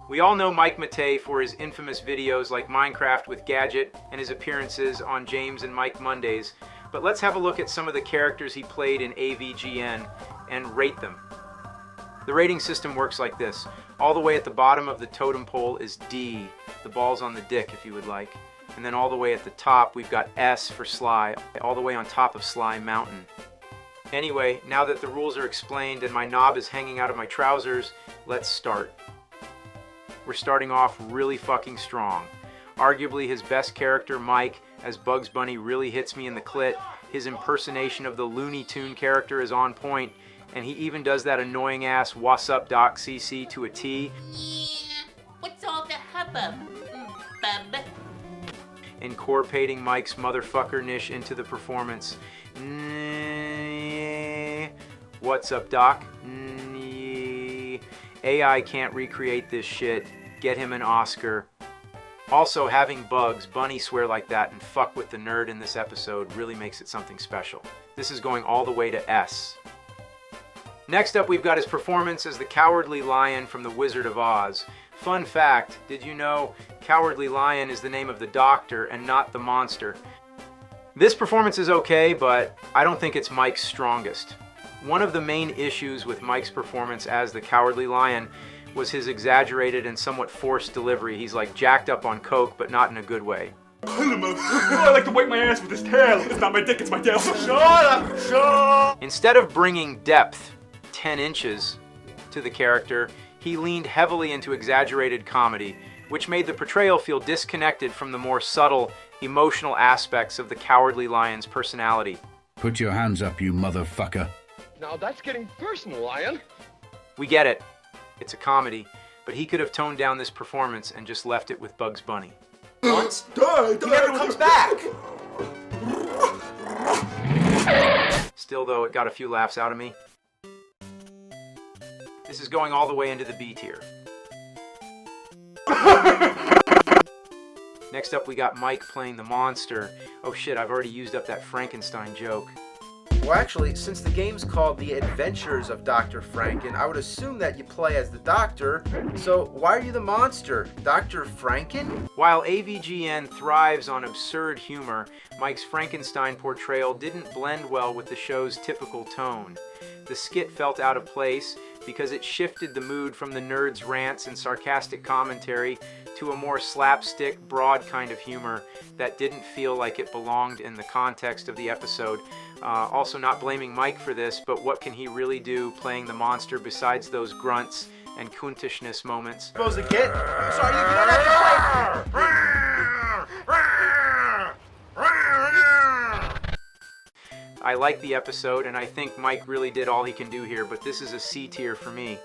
We all know Mike Matei for his infamous videos like Minecraft with Gadget and his appearances on James and Mike Mondays, but let's have a look at some of the characters he played in AVGN and rate them. The rating system works like this. All the way at the bottom of the totem pole is D, the ball's on the dick if you would like. And then all the way at the top we've got S for Sly, all the way on top of Sly Mountain. Anyway, now that the rules are explained and my knob is hanging out of my trousers, let's start. We're starting off really fucking strong. Arguably his best character, Mike, as Bugs Bunny really hits me in the clit. His impersonation of the Looney Tune character is on point, and he even does that annoying ass "What's up, Doc CC" to a T. Yeah, what's all the hubbub, bub? Incorporating Mike's motherfucker-nish into the performance. What's up, Doc? AI can't recreate this shit. Get him an Oscar. Also, having Bugs Bunny swear like that and fuck with the nerd in this episode really makes it something special. This is going all the way to S. Next up, we've got his performance as the Cowardly Lion from The Wizard of Oz. Fun fact, did you know Cowardly Lion is the name of the doctor and not the monster? This performance is okay, but I don't think it's Mike's strongest. One of the main issues with Mike's performance as the Cowardly Lion was his exaggerated and somewhat forced delivery. He's like jacked up on coke, but not in a good way. I like to wipe my ass with his tail. It's not my dick, it's my tail. Shut up, shut up. Instead of bringing depth, 10 inches, to the character, he leaned heavily into exaggerated comedy, which made the portrayal feel disconnected from the more subtle, emotional aspects of the Cowardly Lion's personality. Put your hands up, you motherfucker. Now that's getting personal, Lion. We get it. It's a comedy, but he could have toned down this performance and just left it with Bugs Bunny. Once, he never comes back. Still though, it got a few laughs out of me. This is going all the way into the B tier. Next up we got Mike playing the monster. Oh shit, I've already used up that Frankenstein joke. Well, actually, since the game's called The Adventures of Dr. Franken, I would assume that you play as the doctor. So why are you the monster? Dr. Franken? While AVGN thrives on absurd humor, Mike's Frankenstein portrayal didn't blend well with the show's typical tone. The skit felt out of place because it shifted the mood from the nerd's rants and sarcastic commentary to a more slapstick, broad kind of humor that didn't feel like it belonged in the context of the episode. Also not blaming Mike for this, but what can he really do playing the monster besides those grunts and coontishness moments? Supposed to get? I'm sorry, you don't have to play. I like the episode, and I think Mike really did all he can do here, but this is a C tier for me.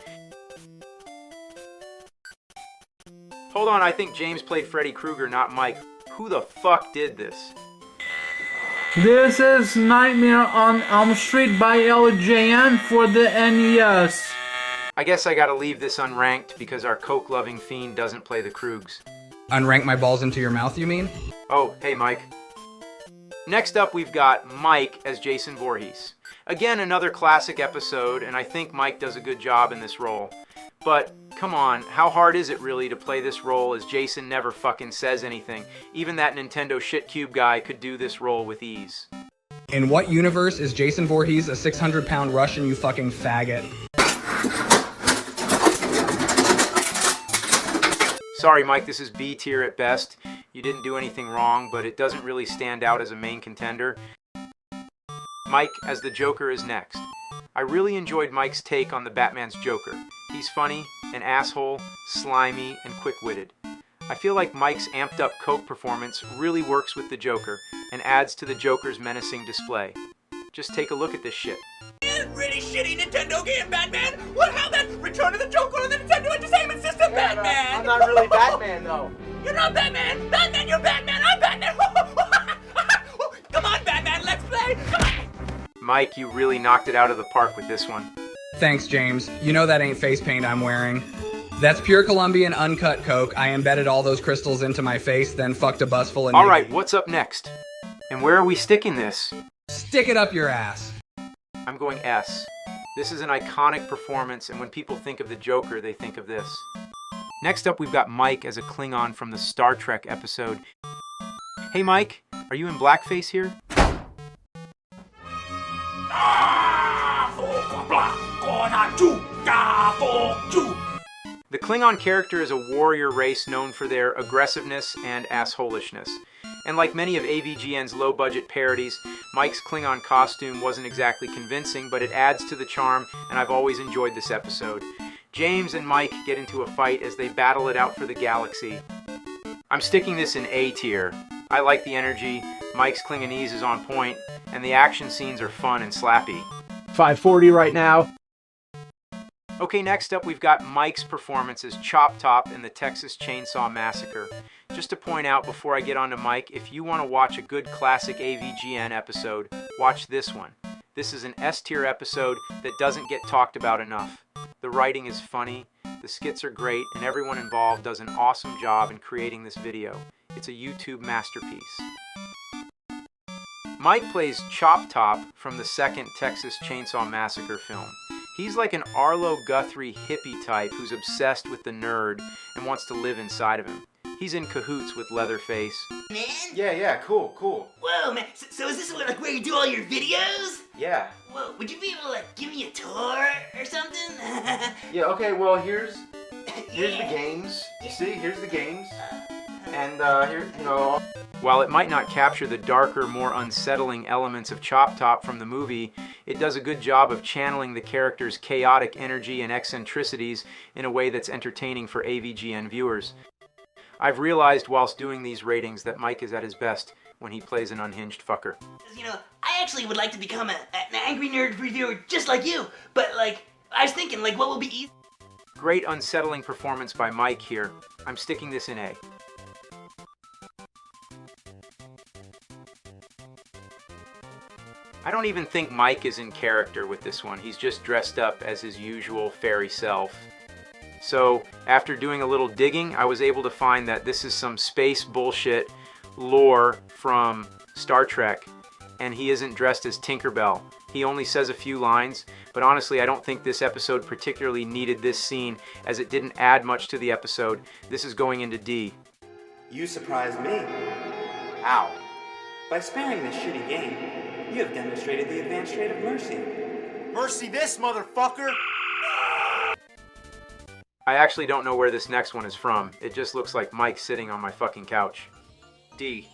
Hold on, I think James played Freddy Krueger, not Mike. Who the fuck did this? This is Nightmare on Elm Street by LJN for the NES. I guess I gotta leave this unranked because our coke-loving fiend doesn't play the Kroogs. Unrank my balls into your mouth, you mean? Oh, hey Mike. Next up we've got Mike as Jason Voorhees. Again, another classic episode, and I think Mike does a good job in this role. But, come on, how hard is it really to play this role as Jason never fucking says anything? Even that Nintendo shit-cube guy could do this role with ease. In what universe is Jason Voorhees a 600-pound Russian, you fucking faggot? Sorry Mike, this is B tier at best. You didn't do anything wrong, but it doesn't really stand out as a main contender. Mike as the Joker is next. I really enjoyed Mike's take on the Batman's Joker. He's funny, an asshole, slimy, and quick-witted. I feel like Mike's amped-up coke performance really works with the Joker and adds to the Joker's menacing display. Just take a look at this shit. Really shitty Nintendo game, Batman! What, how that Return of the Joker on the Nintendo Entertainment System, Batman! I'm not really Batman, though. You're not Batman! Batman, you're Batman! I'm Batman! Come on, Batman, let's play! Come on! Mike, you really knocked it out of the park with this one. Thanks, James. You know that ain't face paint I'm wearing. That's pure Colombian uncut coke. I embedded all those crystals into my face, then fucked a bus full of Alright, what's up next? And where are we sticking this? Stick it up your ass. I'm going S. This is an iconic performance, and when people think of the Joker, they think of this. Next up, we've got Mike as a Klingon from the Star Trek episode. Hey Mike, are you in blackface here? The Klingon character is a warrior race known for their aggressiveness and assholishness. And like many of AVGN's low-budget parodies, Mike's Klingon costume wasn't exactly convincing, but it adds to the charm, and I've always enjoyed this episode. James and Mike get into a fight as they battle it out for the galaxy. I'm sticking this in A tier. I like the energy, Mike's Klingonese is on point, and the action scenes are fun and slappy. 540 right now. Okay, next up we've got Mike's performance as Chop Top in the Texas Chainsaw Massacre. Just to point out before I get on to Mike, if you want to watch a good classic AVGN episode, watch this one. This is an S tier episode that doesn't get talked about enough. The writing is funny, the skits are great, and everyone involved does an awesome job in creating this video. It's a YouTube masterpiece. Mike plays Chop Top from the second Texas Chainsaw Massacre film. He's like an Arlo Guthrie hippie type who's obsessed with the nerd and wants to live inside of him. He's in cahoots with Leatherface. Man? Yeah, cool. Whoa, man. So is this where you do all your videos? Yeah. Whoa, would you be able to give me a tour or something? Yeah, okay, well, here's the games. You see, here's the games. And here, you know. While it might not capture the darker, more unsettling elements of Chop Top from the movie, it does a good job of channeling the character's chaotic energy and eccentricities in a way that's entertaining for AVGN viewers. I've realized whilst doing these ratings that Mike is at his best when he plays an unhinged fucker. You know, I actually would like to become an angry nerd reviewer just like you, but like, I was thinking, like, what will be easy? Great unsettling performance by Mike here. I'm sticking this in A. I don't even think Mike is in character with this one. He's just dressed up as his usual fairy self. So, after doing a little digging, I was able to find that this is some space bullshit lore from Star Trek, and he isn't dressed as Tinkerbell. He only says a few lines, but honestly, I don't think this episode particularly needed this scene, as it didn't add much to the episode. This is going into D. You surprised me. Ow. By sparing this shitty game, you have demonstrated the advanced trait of mercy. Mercy this, motherfucker! I actually don't know where this next one is from. It just looks like Mike sitting on my fucking couch. D.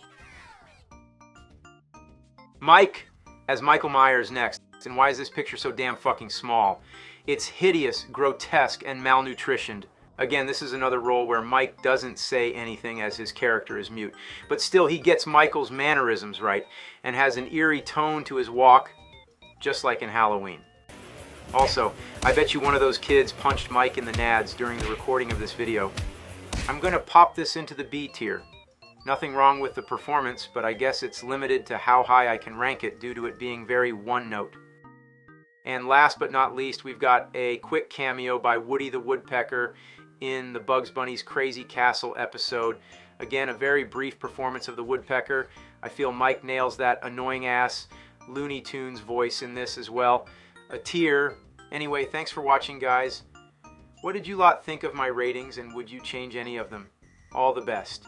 Mike as Michael Myers next. And why is this picture so damn fucking small? It's hideous, grotesque, and malnutritioned. Again, this is another role where Mike doesn't say anything as his character is mute. But still, he gets Michael's mannerisms right and has an eerie tone to his walk, just like in Halloween. Also, I bet you one of those kids punched Mike in the nads during the recording of this video. I'm gonna pop this into the B tier. Nothing wrong with the performance, but I guess it's limited to how high I can rank it due to it being very one-note. And last but not least, we've got a quick cameo by Woody the Woodpecker in the Bugs Bunny's Crazy Castle episode. Again, a very brief performance of the Woodpecker. I feel Mike nails that annoying-ass Looney Tunes voice in this as well. A tier. Anyway, thanks for watching, guys. What did you lot think of my ratings, and would you change any of them? All the best.